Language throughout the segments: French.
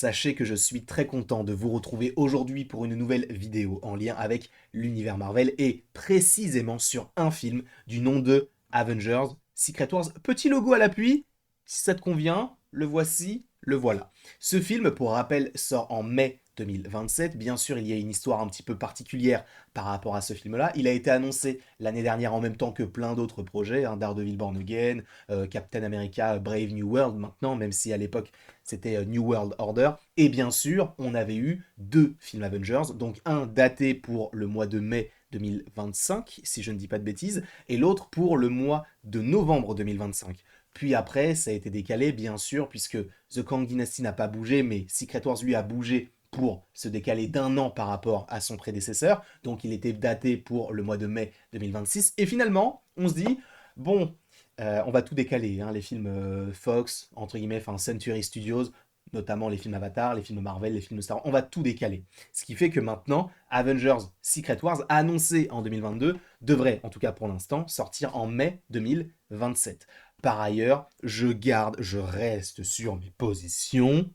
Sachez que je suis très content de vous retrouver aujourd'hui pour une nouvelle vidéo en lien avec l'univers Marvel et précisément sur un film du nom de Avengers Secret Wars. Petit logo à l'appui, si ça te convient, le voici, le voilà. Ce film, pour rappel, sort en mai 2027. Bien sûr, il y a une histoire un petit peu particulière par rapport à ce film-là. Il a été annoncé l'année dernière en même temps que plein d'autres projets, hein, Daredevil Born Again, Captain America Brave New World maintenant, même si à l'époque c'était New World Order. Et bien sûr, on avait eu deux films Avengers, donc un daté pour le mois de mai 2025, si je ne dis pas de bêtises, et l'autre pour le mois de novembre 2025. Puis après, ça a été décalé, bien sûr, puisque The Kang Dynasty n'a pas bougé, mais Secret Wars, lui, a bougé pour se décaler d'un an par rapport à son prédécesseur. Donc il était daté pour le mois de mai 2026. Et finalement, on se dit, bon, on va tout décaler, hein, les films Fox, entre guillemets, enfin Century Studios, notamment les films Avatar, les films Marvel, les films Star Wars, on va tout décaler. Ce qui fait que maintenant, Avengers Secret Wars, annoncé en 2022, devrait, en tout cas pour l'instant, sortir en mai 2027. Par ailleurs, je reste sur mes positions.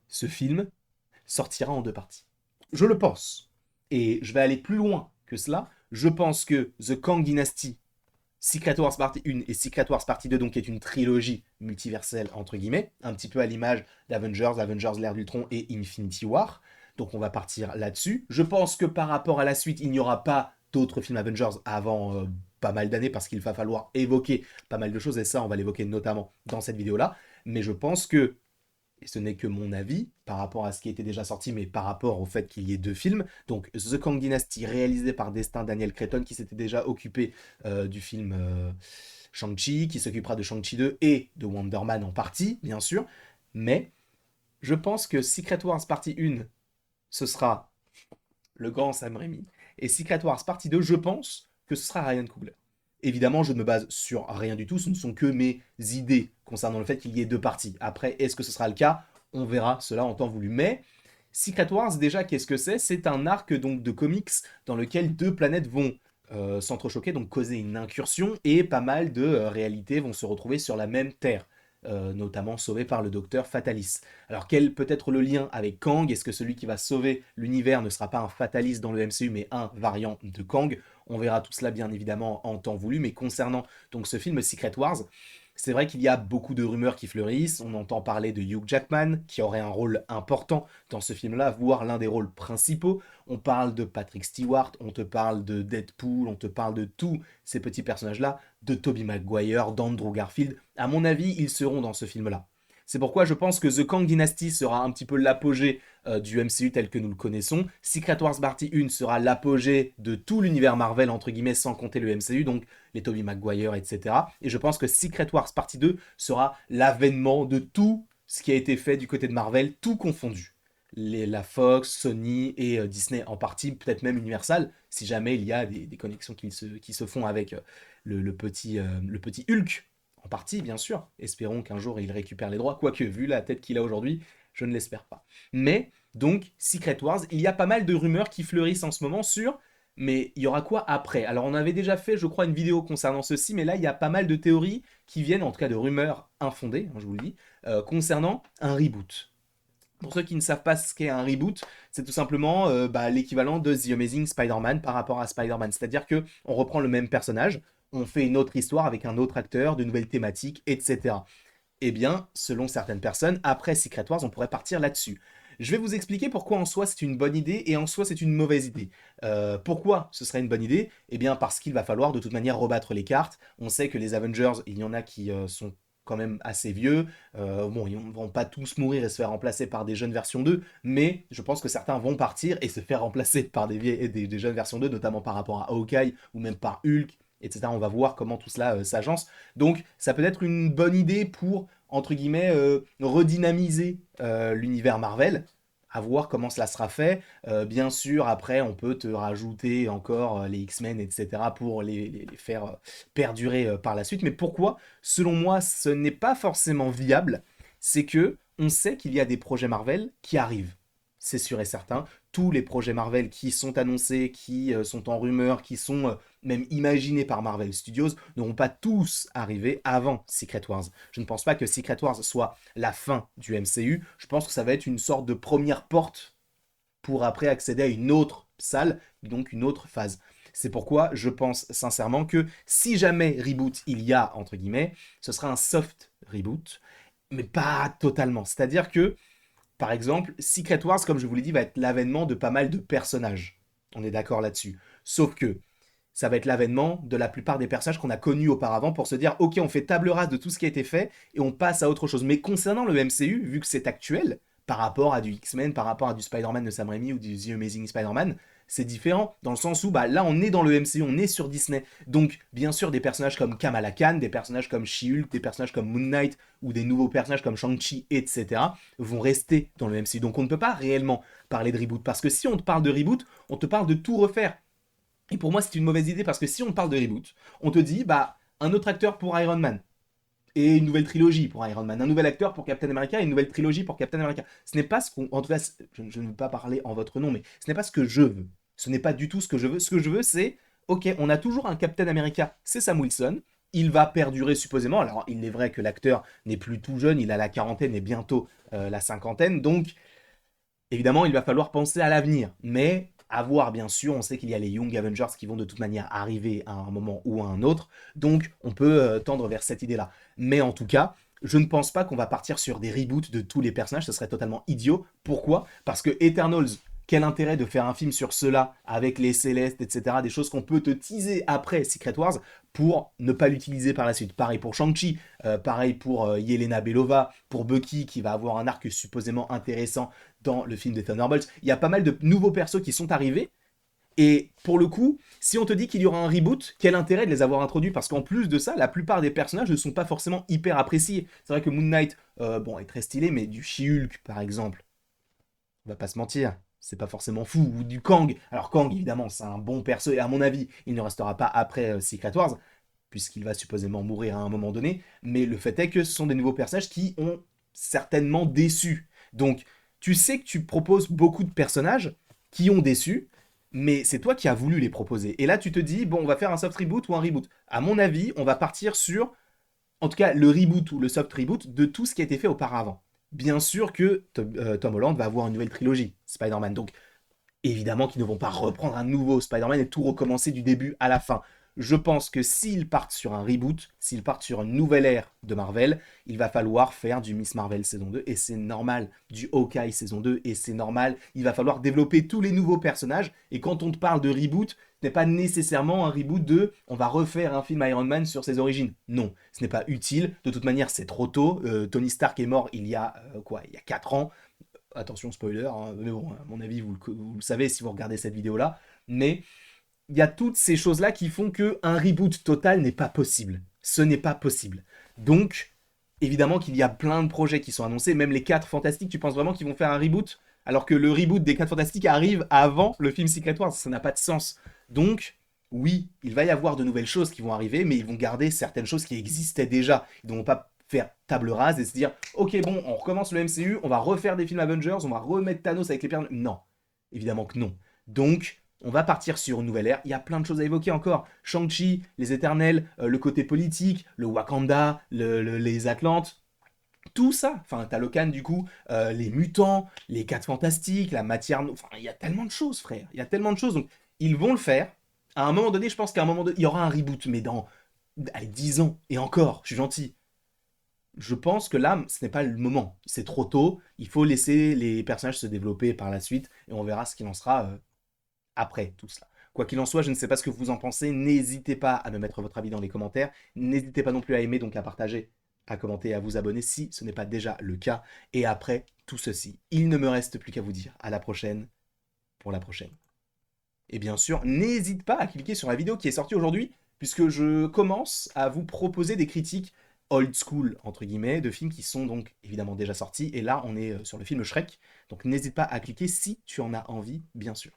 Ce film sortira en deux parties. Je le pense. Et je vais aller plus loin que cela. Je pense que The Kang Dynasty, Secret Wars Partie 1 et Secret Wars Partie 2, donc qui est une trilogie multiverselle, entre guillemets, un petit peu à l'image d'Avengers, Avengers l'ère d'Ultron et Infinity War. Donc on va partir là-dessus. Je pense que par rapport à la suite, il n'y aura pas d'autres films Avengers avant pas mal d'années parce qu'il va falloir évoquer pas mal de choses et ça, on va l'évoquer notamment dans cette vidéo-là. Mais je pense que et ce n'est que mon avis par rapport à ce qui était déjà sorti, mais par rapport au fait qu'il y ait deux films. Donc The Kang Dynasty, réalisé par Destin Daniel Cretton, qui s'était déjà occupé du film Shang-Chi, qui s'occupera de Shang-Chi 2 et de Wonder Man en partie, bien sûr. Mais je pense que Secret Wars partie 1, ce sera le grand Sam Raimi. Et Secret Wars partie 2, je pense que ce sera Ryan Coogler. Évidemment, je ne me base sur rien du tout, ce ne sont que mes idées concernant le fait qu'il y ait deux parties. Après, est-ce que ce sera le cas? On verra cela en temps voulu. Mais Secret Wars, déjà, qu'est-ce que c'est? C'est un arc donc de comics dans lequel deux planètes vont s'entrechoquer, donc causer une incursion, et pas mal de réalités vont se retrouver sur la même Terre. Notamment sauvées par le docteur Fatalis. Alors quel peut être le lien avec Kang? Est-ce que celui qui va sauver l'univers ne sera pas un Fatalis dans le MCU mais un variant de Kang? On verra tout cela bien évidemment en temps voulu, mais concernant donc ce film Secret Wars, c'est vrai qu'il y a beaucoup de rumeurs qui fleurissent. On entend parler de Hugh Jackman, qui aurait un rôle important dans ce film-là, voire l'un des rôles principaux. On parle de Patrick Stewart, on te parle de Deadpool, on te parle de tous ces petits personnages-là, de Tobey Maguire, d'Andrew Garfield. À mon avis, ils seront dans ce film-là. C'est pourquoi je pense que The Kang Dynasty sera un petit peu l'apogée du MCU tel que nous le connaissons. Secret Wars Partie 1 sera l'apogée de tout l'univers Marvel, entre guillemets, sans compter le MCU, donc les Tobey Maguire, etc. Et je pense que Secret Wars Partie 2 sera l'avènement de tout ce qui a été fait du côté de Marvel, tout confondu. La Fox, Sony et Disney en partie, peut-être même Universal, si jamais il y a des connexions qui se font avec le petit Hulk, en partie, bien sûr. Espérons qu'un jour il récupère les droits, quoique vu la tête qu'il a aujourd'hui, je ne l'espère pas. Mais, donc, Secret Wars, il y a pas mal de rumeurs qui fleurissent en ce moment sur mais il y aura quoi après? Alors on avait déjà fait, je crois, une vidéo concernant ceci, mais là il y a pas mal de théories qui viennent, en tout cas de rumeurs infondées, hein, je vous le dis, concernant un reboot. Pour ceux qui ne savent pas ce qu'est un reboot, c'est tout simplement l'équivalent de The Amazing Spider-Man par rapport à Spider-Man. C'est-à-dire que on reprend le même personnage, on fait une autre histoire avec un autre acteur, de nouvelles thématiques, etc. Eh bien, selon certaines personnes, après Secret Wars, on pourrait partir là-dessus. Je vais vous expliquer pourquoi en soi c'est une bonne idée et en soi c'est une mauvaise idée. Pourquoi ce serait une bonne idée? Eh bien parce qu'il va falloir de toute manière rebattre les cartes. On sait que les Avengers, il y en a qui sont quand même assez vieux. Bon, ils ne vont pas tous mourir et se faire remplacer par des jeunes versions d'eux, mais je pense que certains vont partir et se faire remplacer par des jeunes versions d'eux, notamment par rapport à Hawkeye ou même par Hulk, etc. On va voir comment tout cela s'agence. Donc ça peut être une bonne idée pour, entre guillemets, redynamiser l'univers Marvel, à voir comment cela sera fait. Bien sûr, après, on peut te rajouter encore les X-Men, etc., pour les faire perdurer par la suite. Mais pourquoi, selon moi, ce n'est pas forcément viable? C'est que on sait qu'il y a des projets Marvel qui arrivent. C'est sûr et certain. tous les projets Marvel qui sont annoncés, qui sont en rumeur, qui sont même imaginés par Marvel Studios, n'auront pas tous arrivé avant Secret Wars. Je ne pense pas que Secret Wars soit la fin du MCU, je pense que ça va être une sorte de première porte pour après accéder à une autre salle, donc une autre phase. C'est pourquoi je pense sincèrement que si jamais reboot il y a, entre guillemets, ce sera un soft reboot, mais pas totalement. C'est-à-dire que, par exemple, Secret Wars, comme je vous l'ai dit, va être l'avènement de pas mal de personnages. On est d'accord là-dessus. Sauf que ça va être l'avènement de la plupart des personnages qu'on a connus auparavant pour se dire, ok, on fait table rase de tout ce qui a été fait et on passe à autre chose. Mais concernant le MCU, vu que c'est actuel, par rapport à du X-Men, par rapport à du Spider-Man de Sam Raimi ou du The Amazing Spider-Man, c'est différent, dans le sens où bah, là on est dans le MCU, on est sur Disney. Donc bien sûr des personnages comme Kamala Khan, des personnages comme She-Hulk, des personnages comme Moon Knight ou des nouveaux personnages comme Shang-Chi, etc. vont rester dans le MCU. Donc on ne peut pas réellement parler de reboot, parce que si on te parle de reboot, on te parle de tout refaire. Et pour moi c'est une mauvaise idée, parce que si on te parle de reboot, on te dit bah un autre acteur pour Iron Man, et une nouvelle trilogie pour Iron Man, un nouvel acteur pour Captain America et une nouvelle trilogie pour Captain America. Ce n'est pas ce qu'on... En tout cas, je ne veux pas parler en votre nom, mais ce n'est pas ce que je veux. Ce n'est pas du tout ce que je veux. Ce que je veux, c'est, ok, on a toujours un Captain America, c'est Sam Wilson, il va perdurer supposément. Alors, il est vrai que l'acteur n'est plus tout jeune, il a la quarantaine et bientôt la cinquantaine, donc évidemment, il va falloir penser à l'avenir, mais à voir bien sûr, on sait qu'il y a les Young Avengers qui vont de toute manière arriver à un moment ou à un autre, donc on peut tendre vers cette idée-là. Mais en tout cas, je ne pense pas qu'on va partir sur des reboots de tous les personnages, ce serait totalement idiot. Pourquoi? Parce que Eternals, quel intérêt de faire un film sur cela, avec les Célestes, etc., des choses qu'on peut te teaser après Secret Wars, pour ne pas l'utiliser par la suite. Pareil pour Shang-Chi, pareil pour Yelena Belova, pour Bucky, qui va avoir un arc supposément intéressant dans le film de Thunderbolts. Il y a pas mal de nouveaux persos qui sont arrivés, et pour le coup, si on te dit qu'il y aura un reboot, quel intérêt de les avoir introduits? Parce qu'en plus de ça, la plupart des personnages ne sont pas forcément hyper appréciés. C'est vrai que Moon Knight, bon, est très stylé, mais du She-Hulk, par exemple, on va pas se mentir, c'est pas forcément fou. Ou du Kang. Alors Kang, évidemment, c'est un bon perso, et à mon avis, il ne restera pas après Secret Wars, puisqu'il va supposément mourir à un moment donné. Mais le fait est que ce sont des nouveaux personnages qui ont certainement déçu. Donc, tu sais que tu proposes beaucoup de personnages qui ont déçu, mais c'est toi qui as voulu les proposer. Et là, tu te dis, bon, on va faire un soft reboot ou un reboot. À mon avis, on va partir sur, en tout cas, le reboot ou le soft reboot de tout ce qui a été fait auparavant. Bien sûr que Tom Holland va avoir une nouvelle trilogie, Spider-Man. Donc, évidemment qu'ils ne vont pas reprendre un nouveau Spider-Man et tout recommencer du début à la fin. Je pense que s'ils partent sur un reboot, s'ils partent sur une nouvelle ère de Marvel, il va falloir faire du Miss Marvel saison 2, et c'est normal, du Hawkeye saison 2, et c'est normal, il va falloir développer tous les nouveaux personnages, et quand on te parle de reboot, ce n'est pas nécessairement un reboot de on va refaire un film Iron Man sur ses origines. Non, ce n'est pas utile, de toute manière c'est trop tôt, Tony Stark est mort il y a il y a 4 ans, attention spoiler, hein, mais bon, à mon avis, vous le savez si vous regardez cette vidéo-là, mais il y a toutes ces choses-là qui font qu'un reboot total n'est pas possible. Ce n'est pas possible. Donc, évidemment qu'il y a plein de projets qui sont annoncés, même les 4 Fantastiques, tu penses vraiment qu'ils vont faire un reboot? Alors que le reboot des 4 Fantastiques arrive avant le film Secret Wars, ça n'a pas de sens. Donc, oui, il va y avoir de nouvelles choses qui vont arriver, mais ils vont garder certaines choses qui existaient déjà. Ils ne vont pas faire table rase et se dire ok bon on recommence le MCU, on va refaire des films Avengers, on va remettre Thanos avec les pierres. Non, évidemment que non. Donc on va partir sur une nouvelle ère, il y a plein de choses à évoquer encore. Shang-Chi, les Éternels, le côté politique, le Wakanda, les Atlantes, tout ça. Enfin, t'as Locan du coup, les mutants, les 4 fantastiques, la matière... Enfin, il y a tellement de choses, frère. Il y a tellement de choses. Donc, ils vont le faire. À un moment donné, je pense qu'à un moment donné, il y aura un reboot, mais dans allez, 10 ans. Et encore, je suis gentil. Je pense que là, ce n'est pas le moment. C'est trop tôt. Il faut laisser les personnages se développer par la suite. Et on verra ce qu'il en sera après tout cela. Quoi qu'il en soit, je ne sais pas ce que vous en pensez. N'hésitez pas à me mettre votre avis dans les commentaires. N'hésitez pas non plus à aimer, donc à partager, à commenter et à vous abonner si ce n'est pas déjà le cas. Et après tout ceci, il ne me reste plus qu'à vous dire à la prochaine pour la prochaine. Et bien sûr, n'hésite pas à cliquer sur la vidéo qui est sortie aujourd'hui, puisque je commence à vous proposer des critiques old school, entre guillemets, de films qui sont donc évidemment déjà sortis. Et là, on est sur le film Shrek. Donc n'hésite pas à cliquer si tu en as envie, bien sûr.